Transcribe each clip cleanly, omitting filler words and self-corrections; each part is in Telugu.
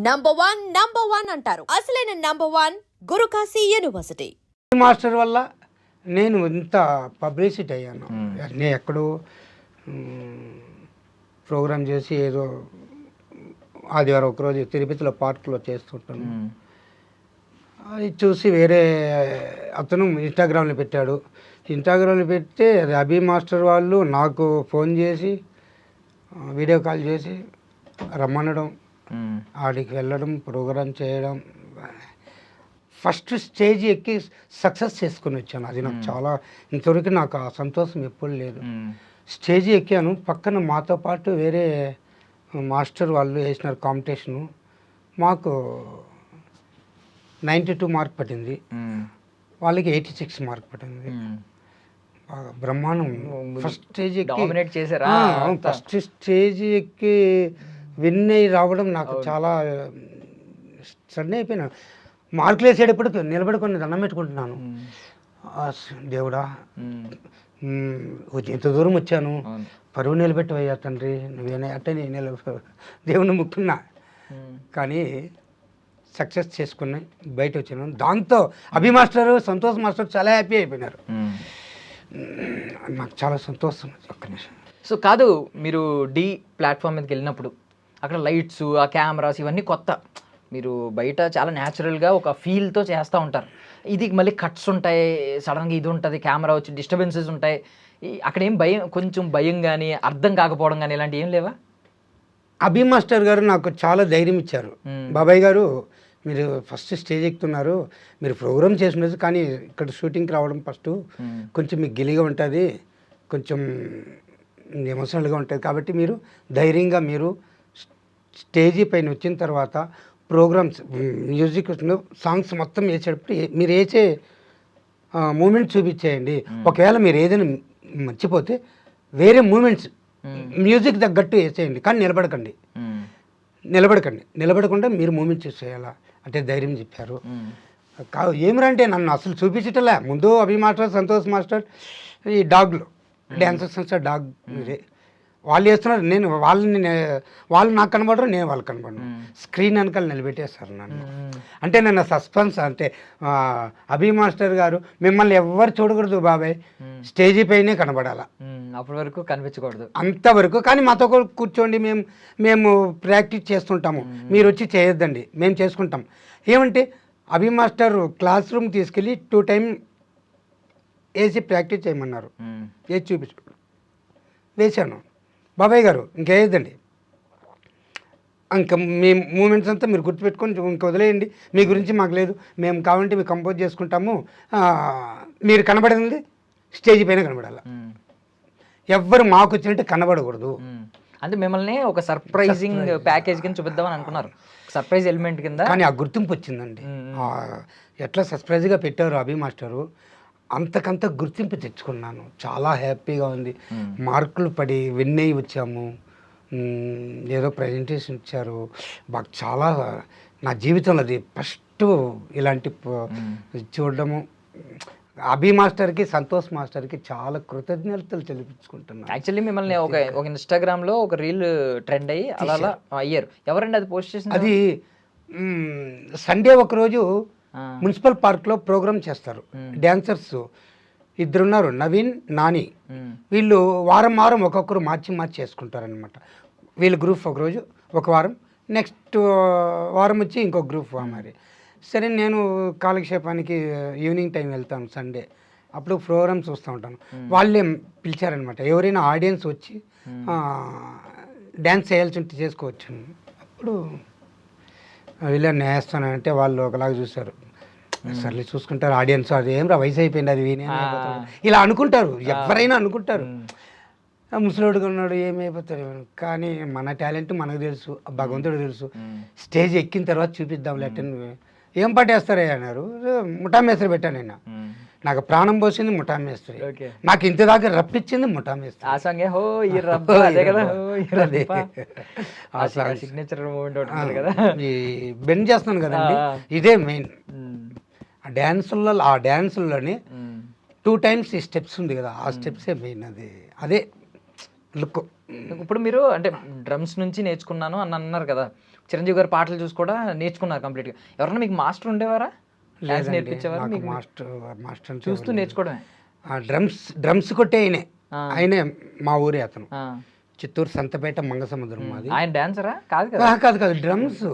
నంబర్ వన్ అంటారు. అసలైన number one Gurukashi university. Master వల్ల నేను ఇంత పబ్లిసిటీ అయ్యాను. నేను ఎక్కడో ప్రోగ్రామ్ చేసి ఏదో ఆదివారం ఒకరోజు తిరుపతిలో పార్కులో చేస్తుంటాను. అది చూసి వేరే అతను ఇన్స్టాగ్రామ్లో పెట్టాడు. ఇన్స్టాగ్రామ్లో పెడితే అది అభి మాస్టర్ వాళ్ళు నాకు ఫోన్ చేసి వీడియో కాల్ చేసి రమ్మనడం, ఆడికి వెళ్ళడం, ప్రోగ్రామ్ చేయడం, ఫస్ట్ స్టేజ్ ఎక్కి సక్సెస్ చేసుకుని వచ్చాను. అది నాకు చాలా, ఇంతవరకు నాకు ఆ సంతోషం ఎప్పుడు లేదు. స్టేజ్ ఎక్కాను, పక్కన మాతో పాటు వేరే మాస్టర్ వాళ్ళు వేసినారు కాంపిటీషను. మాకు 92 మార్క్ పట్టింది, వాళ్ళకి 86 మార్క్ పట్టింది. బ్రహ్మాండం. ఫస్ట్ స్టేజ్ ఎక్కి ఫస్ట్ స్టేజ్ ఎక్కి విన్ అయ్యి రావడం నాకు చాలా సడన్ అయిపోయినా. మార్కులు వేసేటప్పుడు నిలబడుకొని దండం పెట్టుకుంటున్నాను. దేవుడా, ఇంత దూరం వచ్చాను, పరువు నిలబెట్టవయ్యా తండ్రి, నువ్వేనా అంటే నేను దేవుని ముక్కున్నా. కానీ సక్సెస్ చేసుకుని బయట వచ్చాను. దాంతో అభి మాస్టర్, సంతోష్ మాస్టర్ చాలా హ్యాపీ అయిపోయినారు. నాకు చాలా సంతోషం. ఒక్క నిమిషం. సో కాదు, మీరు డి ప్లాట్ఫామ్ మీదకి వెళ్ళినప్పుడు అక్కడ లైట్స్, ఆ కెమెరాస్ ఇవన్నీ కొత్త. మీరు బయట చాలా న్యాచురల్గా ఒక ఫీల్తో చేస్తూ ఉంటారు. ఇది మళ్ళీ కట్స్ ఉంటాయి, సడన్గా ఇది ఉంటుంది, కెమెరా వచ్చి డిస్టర్బెన్సెస్ ఉంటాయి. అక్కడ ఏం భయం, కొంచెం భయం కానీ అర్థం కాకపోవడం కానీ ఇలాంటివి ఏం లేవా? అభి మాస్టర్ గారు నాకు చాలా ధైర్యం ఇచ్చారు. బాబాయ్ గారు, మీరు ఫస్ట్ స్టేజ్ ఎక్కుతున్నారు, మీరు ప్రోగ్రామ్ చేసినది, కానీ ఇక్కడ షూటింగ్కి రావడం ఫస్ట్ కొంచెం మీకు గిలిగా ఉంటుంది, కొంచెం ఎమోషనల్గా ఉంటుంది. కాబట్టి మీరు ధైర్యంగా మీరు స్టేజీ పైన వచ్చిన తర్వాత ప్రోగ్రామ్స్, మ్యూజిక్, సాంగ్స్ మొత్తం వేసేటప్పుడు మీరు వేసే మూమెంట్స్ చూపించేయండి. ఒకవేళ మీరు ఏదైనా మర్చిపోతే వేరే మూమెంట్స్ మ్యూజిక్ తగ్గట్టు వేసేయండి, కానీ నిలబడకుండా మీరు మూమెంట్స్ చేయాలా అంటే ధైర్యం చెప్పారు. ఏమిరంటే నన్ను అసలు చూపించటలే. ముందు అభి మాస్టర్, సంతోష్ మాస్టర్, ఈ డాగ్లో డ్యాన్సర్స్ డాగ్ వాళ్ళు వేస్తున్నారు, నేను వాళ్ళు నాకు కనబడరు, నేను వాళ్ళు కనబడను. స్క్రీన్ వెనకాల నిలబెట్టేస్తారు నన్ను. అంటే నన్ను సస్పెన్స్, అంటే అభి మాస్టర్ గారు మిమ్మల్ని ఎవ్వరు చూడకూడదు బాబాయ్, స్టేజీ పైనే కనబడాలా, అప్పటి వరకు కనిపించకూడదు అంతవరకు. కానీ మాతో కూర్చోండి, మేము ప్రాక్టీస్ చేస్తుంటాము, మీరు వచ్చి చేయొద్దండి, మేము చేసుకుంటాం. ఏమంటే అభి మాస్టర్ క్లాస్ రూమ్ తీసుకెళ్ళి 2 టైమ్ వేసి ప్రాక్టీస్ చేయమన్నారు. వేసి చూపించు వేశాను. బాబాయ్ గారు ఇంకేయద్దండి, ఇంకా మీ మూమెంట్స్ అంతా మీరు గుర్తుపెట్టుకొని ఇంక వదిలేయండి, మీ గురించి మాకు లేదు, మేము కావాలంటే మేము కంపోజ్ చేసుకుంటాము, మీరు కనబడింది స్టేజ్ పైన కనబడాలి, ఎవ్వరు మాకు వచ్చినట్టు కనబడకూడదు. అంటే మిమ్మల్ని ఒక సర్ప్రైజింగ్ ప్యాకేజ్ కింద చూపిద్దామని అనుకున్నారు, సర్ప్రైజ్ ఎలిమెంట్ కింద. కానీ ఆ గుర్తింపు వచ్చిందండి. ఎట్లా సర్ప్రైజ్గా పెట్టారు అభి మాస్టరు, అంతకంత గుర్తింపు తెచ్చుకున్నాను. చాలా హ్యాపీగా ఉంది. మార్కులు పడి విన్ అయ్యి వచ్చాము, ఏదో ప్రజెంటేషన్ ఇచ్చారు. మాకు చాలా, నా జీవితంలో అది ఫస్ట్ ఇలాంటి చూడడము. అభి మాస్టర్కి, సంతోష్ మాస్టర్కి చాలా కృతజ్ఞతలు తెలిపించుకుంటున్నాను. యాక్చువల్లీ మిమ్మల్ని ఒక ఇన్స్టాగ్రామ్లో ఒక రీల్ ట్రెండ్ అయ్యి అలా అయ్యారు. ఎవరండి అది పోస్ట్ చేసింది? అది సండే ఒకరోజు మున్సిపల్ పార్క్లో ప్రోగ్రామ్ చేస్తారు. డాన్సర్స్ 2 ఉన్నారు, నవీన్, నాని. వీళ్ళు వారం ఒక్కొక్కరు మార్చి చేసుకుంటారనమాట. వీళ్ళ గ్రూప్ ఒకరోజు ఒక వారం, నెక్స్ట్ వారం వచ్చి ఇంకో గ్రూప్ మరి. సరే, నేను కాలక్షేపానికి ఈవినింగ్ టైం వెళ్తాను సండే, అప్పుడు ప్రోగ్రామ్ చూస్తూ ఉంటాను. వాళ్ళే పిలిచారనమాట, ఎవరైనా ఆడియన్స్ వచ్చి డ్యాన్స్ చేయాల్సి ఉంటే చేసుకోవచ్చు. అప్పుడు వీళ్ళని నేస్తానంటే వాళ్ళు ఒకలాగా చూస్తారు, సర్లే చూసుకుంటారు ఆడియన్స్, అది ఏం రా వయసు అయిపోయింది, అది వీనే ఇలా అనుకుంటారు, ఎవరైనా అనుకుంటారు. ముసలోడుగా ఉన్నాడు ఏమైపోతాడు. కానీ మన టాలెంట్ మనకు తెలుసు, భగవంతుడు తెలుసు. స్టేజ్ ఎక్కిన తర్వాత చూపిద్దాం లేటన్. ఏం పట్టేస్తారే అన్నారు, ముఠా మేస్త్రి పెట్టాను నేను. నాకు ప్రాణం పోసింది ముఠా మేస్త్రి, నాకు ఇంత దాకా రప్పించింది ముఠా మేస్త్రి. బెండ్ చేస్తున్నాను కదండి, ఇదే మెయిన్. ఆ డ్యాన్సుల్లోనే 2 టైమ్స్ ఈ స్టెప్స్ ఉంది కదా, ఆ స్టెప్సే మెయిన్. అదే లుక్. ఇప్పుడు మీరు అంటే డ్రమ్స్ నుంచి నేర్చుకున్నాను అని అన్నారు కదా, చిరంజీవి గారి పాటలు చూసి కూడా నేర్చుకున్నారు కంప్లీట్గా. ఎవరన్నా మీకు మాస్టర్ ఉండేవారా? డాన్స్ నేర్పించేవారు నాకు మీకు? మాస్టర్ అంటే చూస్తూ నేర్చుకోవడమే. డ్రమ్స్ కొట్టే ఆయనే మా ఊరే అతను. ఆ. చిత్తూరు సంతపేట మంగసముద్రం మాది. ఆయన డాన్సరా? కాదు కదా, కాదు డ్రమ్స్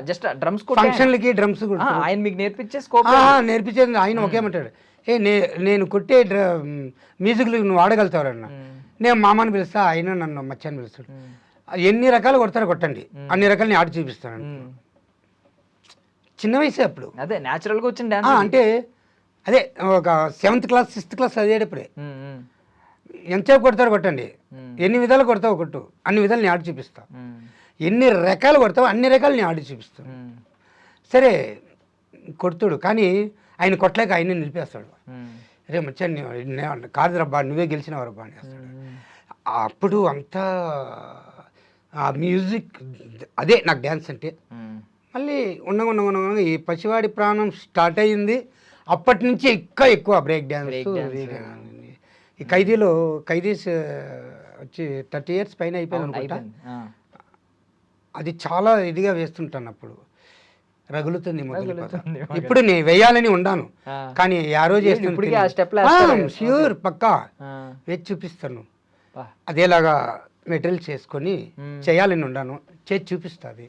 జస్ట్ డ్రమ్స్ ఫంక్షన్లకి డ్రమ్స్ ఆయన మీకు నేర్పించే స్కోప్. నేర్పించేది ఆయన ఒకేమంటాడు, నేను కొట్టే మ్యూజిక్లు నువ్వు ఆడగలుగుతావరన్న. నేను మామని పిలుస్తా, ఆయన నన్ను మచ్చని పిలుస్తాడు. ఎన్ని రకాలు కొడతారో కొట్టండి, అన్ని రకాలు నేను ఆడి చూపిస్తాను. చిన్న వయసే అప్పుడు. అదే న్యాచురల్గా వచ్చిన డాన్స్. అంటే అదే ఒక 7th క్లాస్ 6th క్లాస్ చదివేటప్పుడే ఎంతసేపు కొడతారో కొట్టండి, ఎన్ని విధాలు కొడతావు కొట్టు, అన్ని విధాలు నేను ఆడి చూపిస్తా. ఎన్ని రకాలు కొడతావు అన్ని రకాలు నేను ఆడి చూపిస్తాను. సరే కొడుతుడు, కానీ ఆయన కొట్టలేక ఆయన నిలిపేస్తాడు. రే మచ్చాన్ని కాదు రబ్బా నువ్వే గెలిచినవు రబ్బా అని వేస్తాడు. అప్పుడు అంతా ఆ మ్యూజిక్, అదే నాకు డ్యాన్స్ అంటే. మళ్ళీ ఉండగా ఈ పసివాడి ప్రాణం స్టార్ట్ అయ్యింది. అప్పటి నుంచి ఎక్కువ బ్రేక్ డ్యాన్స్. ఈ ఖైదీస్ వచ్చి 30 years పైన అయిపోయింది అనుకుంటా. అది చాలా ఇదిగా వేస్తుంటాను. అప్పుడు రగులుతుంది మొదలు. ఇప్పుడు నేను వేయాలని ఉండాను, కానీ ఆ రోజు ష్యూర్ పక్కా వేసి చూపిస్తాను. అదేలాగా మెటీరియల్ చేసుకొని చేయాలని ఉండాను, చేసి చూపిస్తుంది.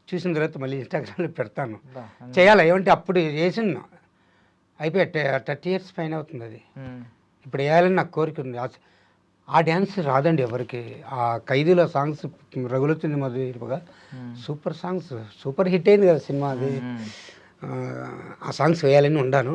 చూసిన తర్వాత మళ్ళీ ఇన్స్టాగ్రామ్లో పెడతాను. చేయాలి ఏమంటే అప్పుడు చేసిన అయిపోయి 30 years పైన అవుతుంది అది. ఇప్పుడు వేయాలని నాకు కోరిక ఉంది. ఆ డ్యాన్స్ రాదండి ఎవరికి. ఆ ఖైదీలో సాంగ్స్ రగులుతుంది మధుగా, సూపర్ సాంగ్స్, సూపర్ హిట్ అయింది కదా సినిమా అది. ఆ సాంగ్స్ వేయాలని ఉండాను.